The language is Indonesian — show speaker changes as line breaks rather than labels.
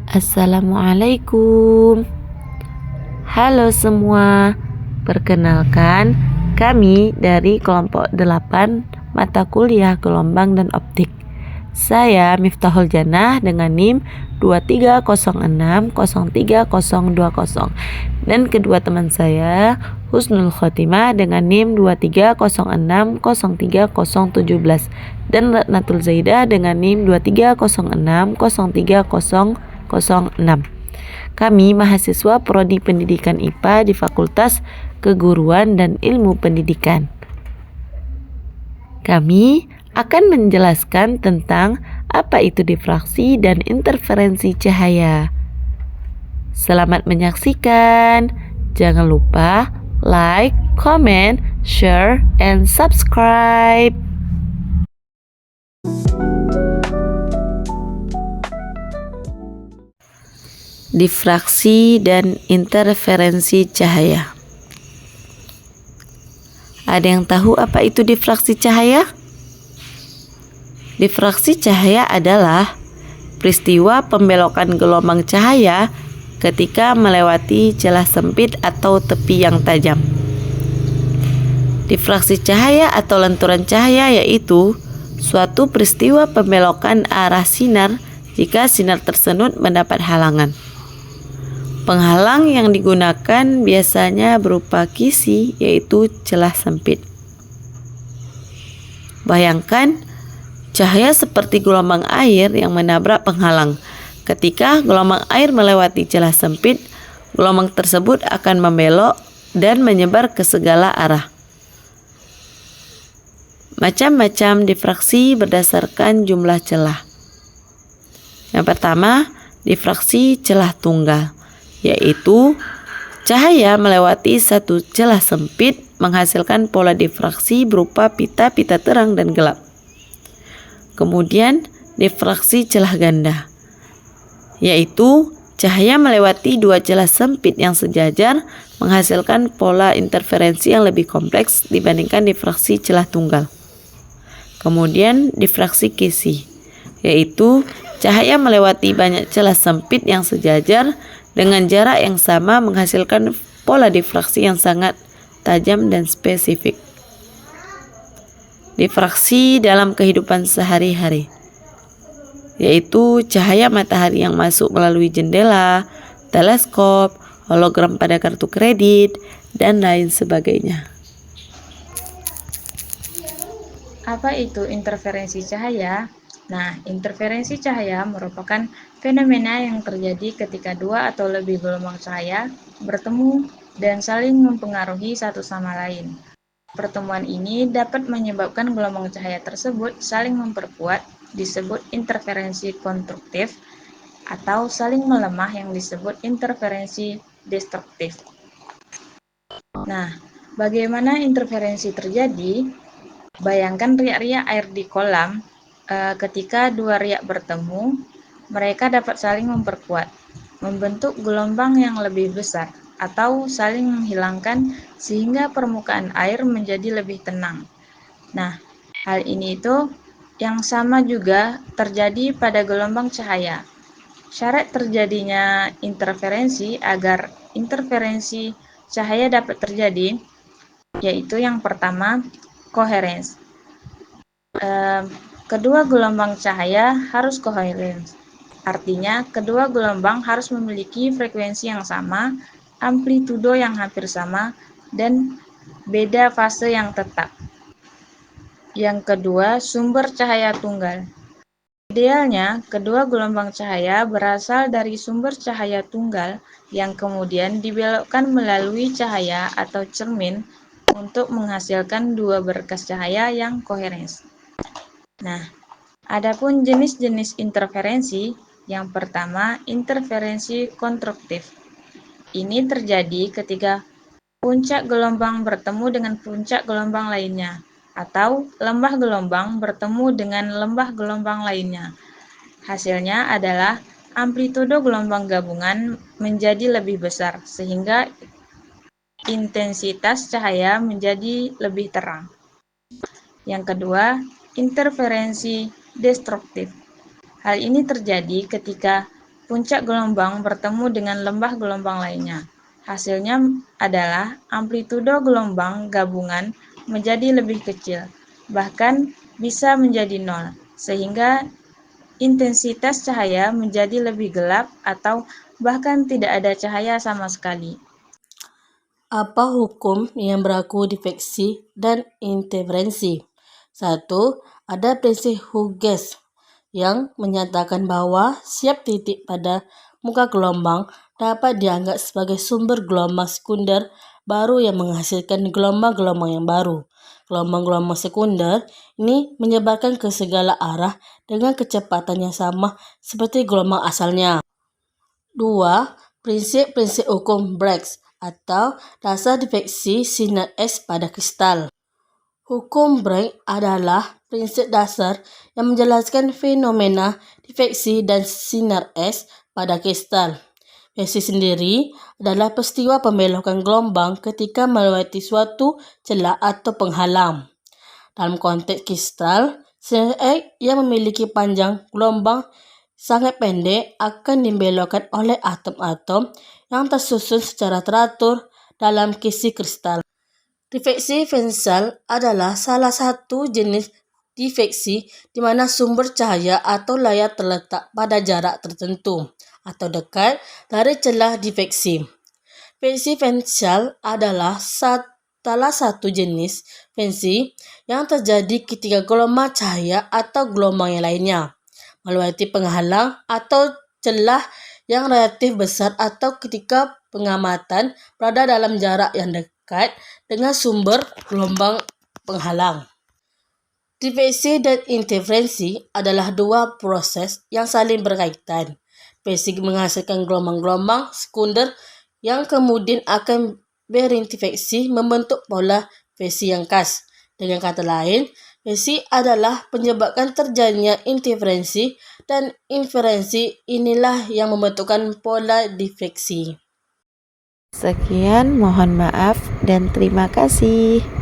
Assalamualaikum. Halo semua. Perkenalkan, kami dari kelompok 8 mata kuliah gelombang dan optik. Saya Miftahul Jannah dengan NIM 2306030020 dan kedua teman saya Husnul Khotimah dengan NIM 2306030017 dan Ratnatul Zaidah dengan NIM 2306030006. Kami mahasiswa Prodi Pendidikan IPA di Fakultas Keguruan dan Ilmu Pendidikan. Kami akan menjelaskan tentang apa itu difraksi dan interferensi cahaya. Selamat menyaksikan. Jangan lupa like, comment, share, and subscribe. Difraksi dan interferensi cahaya. Ada yang tahu apa itu difraksi cahaya? Difraksi cahaya adalah peristiwa pembelokan gelombang cahaya ketika melewati celah sempit atau tepi yang tajam. Difraksi cahaya atau lenturan cahaya yaitu suatu peristiwa pembelokan arah sinar jika sinar tersebut mendapat halangan. Penghalang yang digunakan biasanya berupa kisi, yaitu celah sempit. Bayangkan cahaya seperti gelombang air yang menabrak penghalang. Ketika gelombang air melewati celah sempit, gelombang tersebut akan membelok dan menyebar ke segala arah. Macam-macam difraksi berdasarkan jumlah celah. Yang pertama, difraksi celah tunggal, yaitu cahaya melewati satu celah sempit menghasilkan pola difraksi berupa pita-pita terang dan gelap. Kemudian difraksi celah ganda, yaitu cahaya melewati dua celah sempit yang sejajar menghasilkan pola interferensi yang lebih kompleks dibandingkan difraksi celah tunggal. Kemudian difraksi kisi, yaitu cahaya melewati banyak celah sempit yang sejajar dengan jarak yang sama menghasilkan pola difraksi yang sangat tajam dan spesifik. Difraksi dalam kehidupan sehari-hari, yaitu cahaya matahari yang masuk melalui jendela, teleskop, hologram pada kartu kredit, dan lain sebagainya.
Apa itu interferensi cahaya? Nah, interferensi cahaya merupakan fenomena yang terjadi ketika dua atau lebih gelombang cahaya bertemu dan saling mempengaruhi satu sama lain. Pertemuan ini dapat menyebabkan gelombang cahaya tersebut saling memperkuat, disebut interferensi konstruktif, atau saling melemah yang disebut interferensi destruktif. Nah, bagaimana interferensi terjadi? Bayangkan riak-riak air di kolam. Ketika dua riak bertemu, mereka dapat saling memperkuat, membentuk gelombang yang lebih besar, atau saling menghilangkan sehingga permukaan air menjadi lebih tenang. Nah, hal ini itu yang sama juga terjadi pada gelombang cahaya. Syarat terjadinya interferensi agar interferensi cahaya dapat terjadi, yaitu yang pertama, koherens. Kedua gelombang cahaya harus koherens. Artinya, kedua gelombang harus memiliki frekuensi yang sama, amplitudo yang hampir sama, dan beda fase yang tetap. Yang kedua, sumber cahaya tunggal. Idealnya, kedua gelombang cahaya berasal dari sumber cahaya tunggal yang kemudian dibelokkan melalui cahaya atau cermin untuk menghasilkan dua berkas cahaya yang koherens. Nah, adapun jenis-jenis interferensi, yang pertama interferensi konstruktif. Ini terjadi ketika puncak gelombang bertemu dengan puncak gelombang lainnya, atau lembah gelombang bertemu dengan lembah gelombang lainnya. Hasilnya adalah amplitudo gelombang gabungan menjadi lebih besar, sehingga intensitas cahaya menjadi lebih terang. Yang kedua, interferensi destruktif. Hal ini terjadi ketika puncak gelombang bertemu dengan lembah gelombang lainnya. Hasilnya adalah amplitudo gelombang gabungan menjadi lebih kecil, bahkan bisa menjadi nol, sehingga intensitas cahaya menjadi lebih gelap atau bahkan tidak ada cahaya sama sekali.
Apa hukum yang berlaku difraksi dan interferensi? 1. Ada prinsip Hughes yang menyatakan bahwa setiap titik pada muka gelombang dapat dianggap sebagai sumber gelombang sekunder baru yang menghasilkan gelombang-gelombang yang baru. Gelombang-gelombang sekunder ini menyebarkan ke segala arah dengan kecepatan yang sama seperti gelombang asalnya. 2. Prinsip-prinsip hukum Bragg atau dasar difraksi sinar X pada kristal. Hukum Bragg adalah prinsip dasar yang menjelaskan fenomena difraksi dan sinar X pada kristal. Difraksi sendiri adalah peristiwa pembelokan gelombang ketika melewati suatu celah atau penghalang. Dalam konteks kristal, sinar X yang memiliki panjang gelombang sangat pendek akan dibelokkan oleh atom-atom yang tersusun secara teratur dalam kisi kristal. Difraksi vensal adalah salah satu jenis difraksi di mana sumber cahaya atau layar terletak pada jarak tertentu atau dekat dari celah difraksi. Difraksi vensal adalah salah satu jenis difraksi yang terjadi ketika gelombang cahaya atau gelombang yang lainnya melewati penghalang atau celah yang relatif besar atau ketika pengamatan berada dalam jarak yang dekat dengan sumber gelombang penghalang. Difraksi dan interferensi adalah dua proses yang saling berkaitan. Difraksi menghasilkan gelombang-gelombang sekunder yang kemudian akan berinterferensi membentuk pola difraksi yang khas. Dengan kata lain, difraksi adalah menyebabkan terjadinya interferensi dan interferensi inilah yang membentukkan pola difraksi.
Sekian, mohon maaf dan terima kasih.